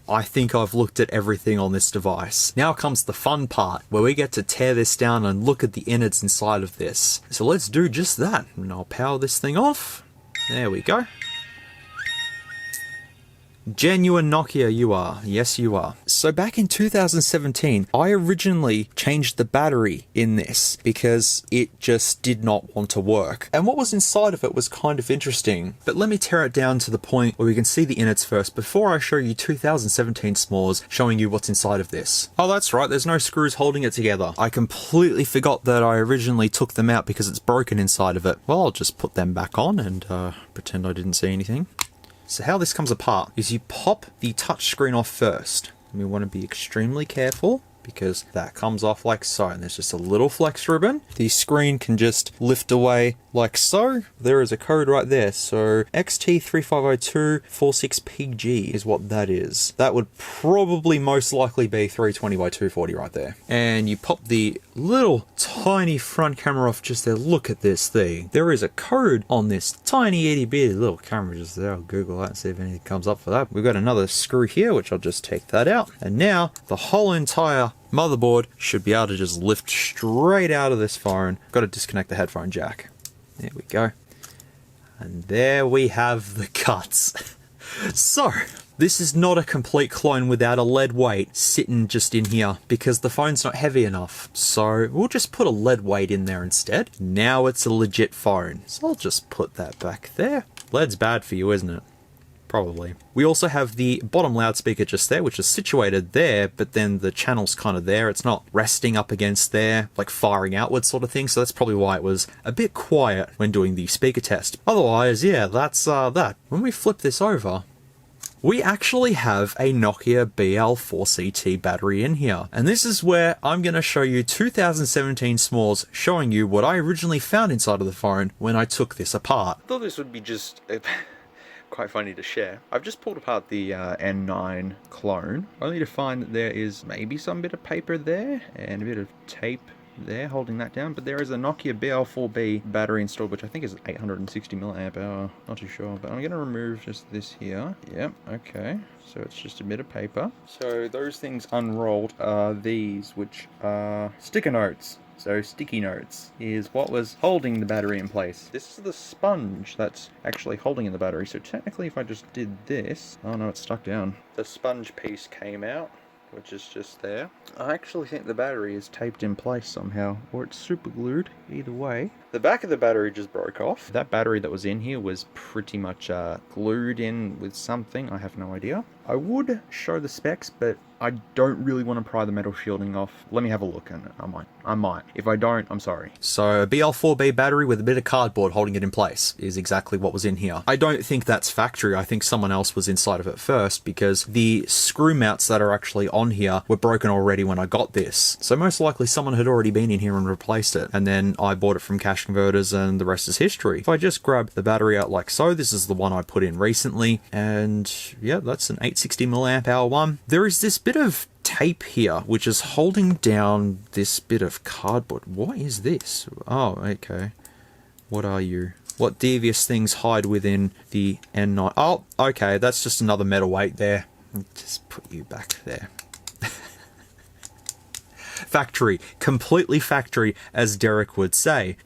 I think I've looked at everything on this device. Now comes the fun part, where we get to tear this down and look at the innards inside of this. So let's do just that. And I'll power this thing off. There we go. Genuine Nokia you are. Yes, you are. So back in 2017, I originally changed the battery in this because it just did not want to work. And what was inside of it was kind of interesting. But let me tear it down to the point where we can see the innards first before I show you 2017 s'mores showing you what's inside of this. Oh, that's right. There's no screws holding it together. I completely forgot that I originally took them out because it's broken inside of it. Well, I'll just put them back on and pretend I didn't see anything. So how this comes apart is you pop the touch screen off first. And we want to be extremely careful because that comes off like so, and there's just a little flex ribbon. The screen can just lift away like so. There is a code right there. So XT350246PG is what that is. That would probably most likely be 320 by 240 right there. And you pop the little tiny front camera off just there. Look at this thing. There is a code on this tiny itty bitty little camera just there. I'll Google that and see if anything comes up for that. We've got another screw here, which I'll just take that out. And now the whole entire motherboard should be able to just lift straight out of this phone. Got to disconnect the headphone jack. There we go. And there we have the cuts. So, this is not a complete clone without a lead weight sitting just in here because the phone's not heavy enough. So we'll just put a lead weight in there instead. Now it's a legit phone. So I'll just put that back there. Lead's bad for you, isn't it? Probably. We also have the bottom loudspeaker just there, which is situated there, but then the channel's kind of there. It's not resting up against there, like firing outwards sort of thing. So that's probably why it was a bit quiet when doing the speaker test. Otherwise, yeah, that's that. When we flip this over, we actually have a Nokia BL4CT battery in here. And this is where I'm going to show you 2017 s'mores showing you what I originally found inside of the phone when I took this apart. I thought this would be just quite funny to share. I've just pulled apart the N9 Clone, only to find that there is maybe some bit of paper there and a bit of tape there holding that down, but there is a Nokia BL4B battery installed, which I think is 860 milliamp hour, not too sure, but I'm going to remove just this here. Yep, okay, so it's just a bit of paper. So those things unrolled are these, which are sticker notes. So sticky notes is what was holding the battery in place. This is the sponge that's actually holding in the battery. So technically if I just did this, oh no, it's stuck down. The sponge piece came out, which is just there. I actually think the battery is taped in place somehow, or it's super glued. Either way, the back of the battery just broke off. That battery that was in here was pretty much glued in with something. I have no idea. I would show the specs, but I don't really want to pry the metal shielding off. Let me have a look, and I might. If I don't, I'm sorry. So a BL4B battery with a bit of cardboard holding it in place is exactly what was in here. I don't think that's factory. I think someone else was inside of it first, because the screw mounts that are actually on here were broken already when I got this. So most likely someone had already been in here and replaced it, and then I bought it from Cash Converters, and the rest is history. If I just grab the battery out like so, this is the one I put in recently, and yeah, that's an 860 milliamp hour one. There is this bit of tape here which is holding down this bit of cardboard. What is this? Oh, okay. What are you? What devious things hide within the N9? Oh, okay, that's just another metal weight there. Just put you back there. Factory. Completely factory, as Derek would say.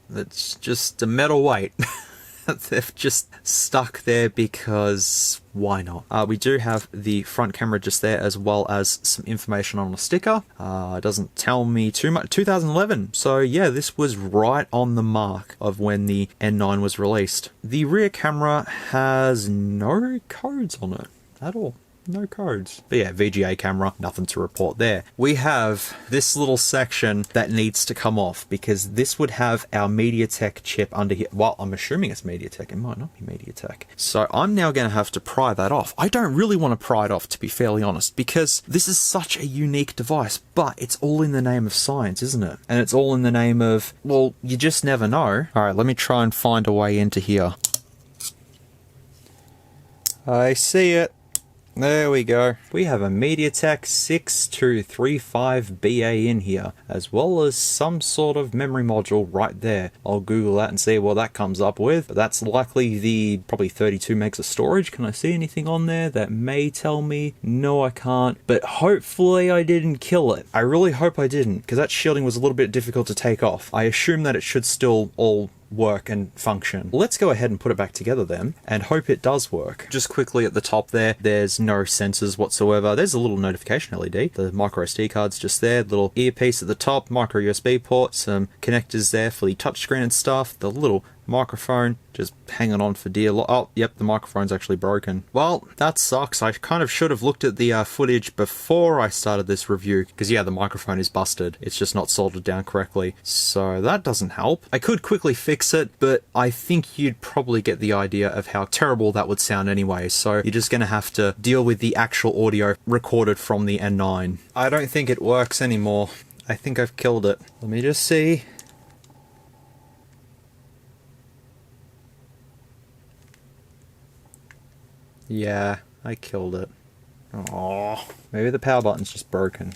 That's just a metal weight. They've just stuck there because why not? We do have the front camera just there, as well as some information on a sticker. It doesn't tell me too much. 2011. So yeah, this was right on the mark of when the N9 was released. The rear camera has no codes on it at all. No codes. But yeah, VGA camera, nothing to report there. We have this little section that needs to come off because this would have our MediaTek chip under here. Well, I'm assuming it's MediaTek. It might not be MediaTek. So I'm now going to have to pry that off. I don't really want to pry it off, to be fairly honest, because this is such a unique device, but it's all in the name of science, isn't it? And it's all in the name of, well, you just never know. All right, let me try and find a way into here. I see it. There we go. We have a MediaTek 6235BA in here, as well as some sort of memory module right there. I'll Google that and see what that comes up with. But that's likely the probably 32 megs of storage. Can I see anything on there that may tell me? No, I can't. But hopefully I didn't kill it. I really hope I didn't, because that shielding was a little bit difficult to take off. I assume that it should still all work and function. Let's go ahead and put it back together then and hope it does work. Just quickly at the top there's no sensors whatsoever. There's a little notification LED. The micro SD card's just there, little earpiece at the top, micro USB port, some connectors there for the touchscreen and stuff, the little microphone just hanging on for dear life. Oh, yep, the microphone's actually broken. Well, that sucks. I kind of should have looked at the footage before I started this review, because yeah, the microphone is busted. It's just not soldered down correctly, so that doesn't help. I could quickly fix it, but I think you'd probably get the idea of how terrible that would sound anyway, so you're just gonna have to deal with the actual audio recorded from the N9. I don't think it works anymore. I think I've killed it. Let me just see. Yeah, I killed it. Oh, maybe the power button's just broken.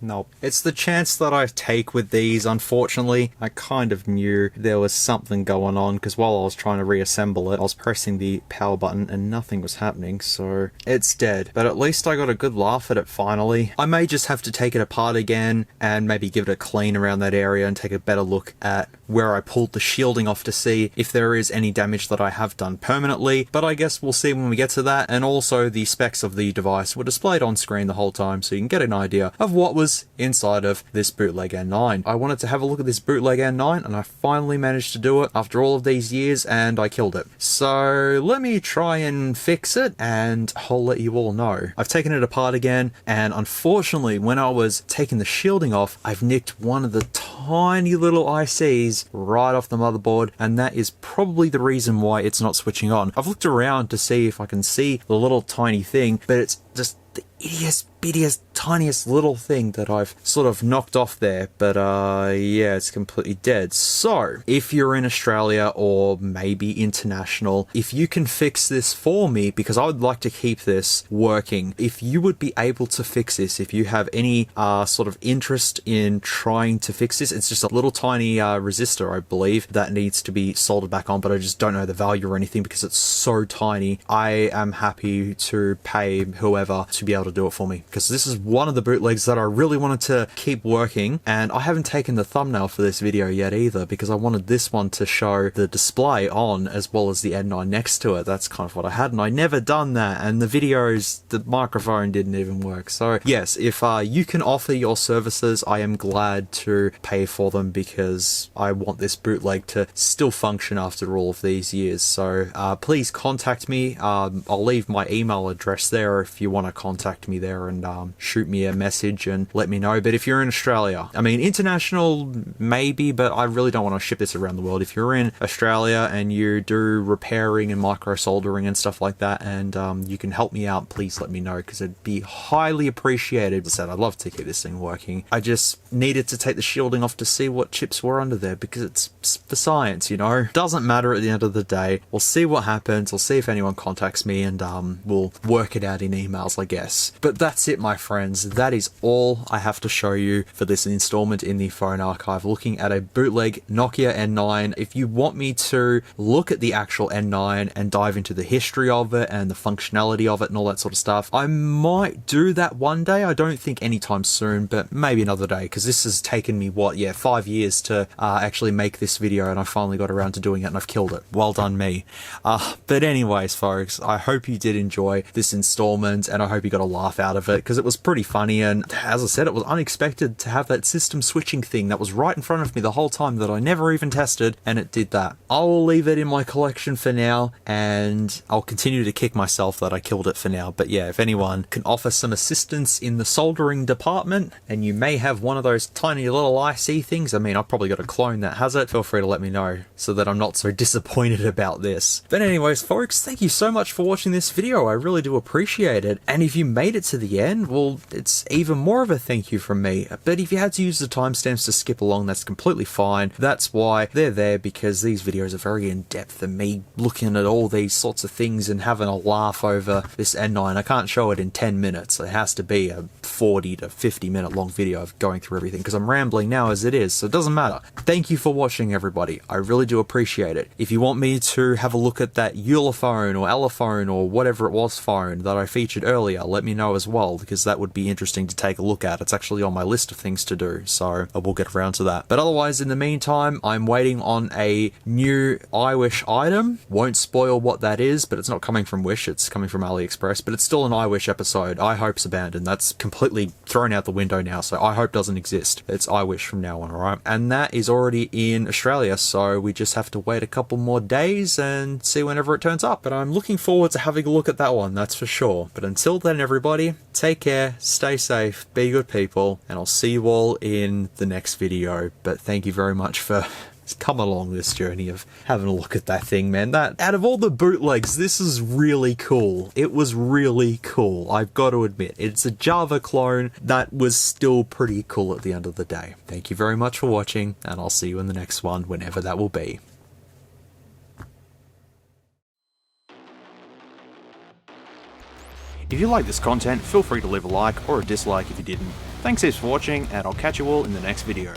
Nope. It's the chance that I take with these, unfortunately. I kind of knew there was something going on, because while I was trying to reassemble it, I was pressing the power button and nothing was happening, so it's dead. But at least I got a good laugh at it finally. I may just have to take it apart again and maybe give it a clean around that area and take a better look at where I pulled the shielding off to see if there is any damage that I have done permanently, but I guess we'll see when we get to that. And also the specs of the device were displayed on screen the whole time, so you can get an idea of what was inside of this Bootleg N9. I wanted to have a look at this Bootleg N9 and I finally managed to do it after all of these years, and I killed it. So let me try and fix it and I'll let you all know. I've taken it apart again, and unfortunately when I was taking the shielding off, I've nicked one of the tiny little ICs right off the motherboard, and that is probably the reason why it's not switching on. I've looked around to see if I can see the little tiny thing, but it's just the ittiest bittiest tiniest little thing that I've sort of knocked off there, but yeah, it's completely dead. So if you're in Australia or maybe international, if you can fix this for me, because I would like to keep this working, if you would be able to fix this, if you have any sort of interest in trying to fix this, it's just a little tiny resistor, I believe, that needs to be soldered back on, but I just don't know the value or anything because it's so tiny. I am happy to pay whoever to be able to do it for me, because this is one of the bootlegs that I really wanted to keep working, and I haven't taken the thumbnail for this video yet either, because I wanted this one to show the display on as well as the N9 next to it. That's kind of what I had, and I never done that, and the videos, the microphone didn't even work. So yes, if you can offer your services, I am glad to pay for them, because I want this bootleg to still function after all of these years. So please contact me. I'll leave my email address there if you want to contact me there and shoot me a message and let me know. But if you're in Australia, I mean international maybe, but I really don't want to ship this around the world. If you're in Australia and you do repairing and micro soldering and stuff like that, and you can help me out, please let me know, because it'd be highly appreciated. As I said, I'd love to keep this thing working. I just needed to take the shielding off to see what chips were under there, because it's for science, you know. Doesn't matter at the end of the day. We'll see what happens. We'll see if anyone contacts me, and we'll work it out in emails, I guess. But that's it, my friends. That is all I have to show you for this installment in the phone archive, looking at a bootleg Nokia N9. If you want me to look at the actual N9 and dive into the history of it and the functionality of it and all that sort of stuff, I might do that one day. I don't think anytime soon, but maybe another day, because this has taken me, what, yeah, 5 years to actually make this video, and I finally got around to doing it and I've killed it. Well done me. But anyways, folks, I hope you did enjoy this installment, and I hope you got a laugh out of it, because it was pretty funny, and as I said, it was unexpected to have that system switching thing that was right in front of me the whole time that I never even tested, and it did that. I'll leave it in my collection for now, and I'll continue to kick myself that I killed it for now. But yeah, if anyone can offer some assistance in the soldering department, and you may have one of those tiny little IC things, I mean, I've probably got a clone that has it, feel free to let me know so that I'm not so disappointed about this. But anyways, folks, thank you so much for watching this video. I really do appreciate it, and if you made it to the end, well, it's even more of a thank you from me. But if you had to use the timestamps to skip along, that's completely fine. That's why they're there, because these videos are very in-depth, and me looking at all these sorts of things and having a laugh over this N9. I can't show it in 10 minutes. It has to be a 40 to 50 minute long video of going through everything, because I'm rambling now as it is, so it doesn't matter. Thank you for watching, everybody. I really do appreciate it. If you want me to have a look at that Eula phone or Ella phone or whatever it was phone that I featured earlier, let me know as well. well, because that would be interesting to take a look at. It's actually on my list of things to do, so I will get around to that. But otherwise, in the meantime, I'm waiting on a new iWish item. Won't spoil what that is, but it's not coming from Wish, it's coming from AliExpress, but it's still an iWish episode. iHope's abandoned. That's completely thrown out the window now, so iHope doesn't exist. It's iWish from now on, alright? And that is already in Australia, so we just have to wait a couple more days and see whenever it turns up. But I'm looking forward to having a look at that one, that's for sure. But until then, everybody, take care, stay safe, be good people, and I'll see you all in the next video. But thank you very much for come along this journey of having a look at that thing, man. That, out of all the bootlegs, this is really cool. It was really cool, I've got to admit. It's a Java clone that was still pretty cool at the end of the day. Thank you very much for watching, and I'll see you in the next one, whenever that will be. If you like this content, feel free to leave a like or a dislike if you didn't. Thanks heaps for watching, and I'll catch you all in the next video.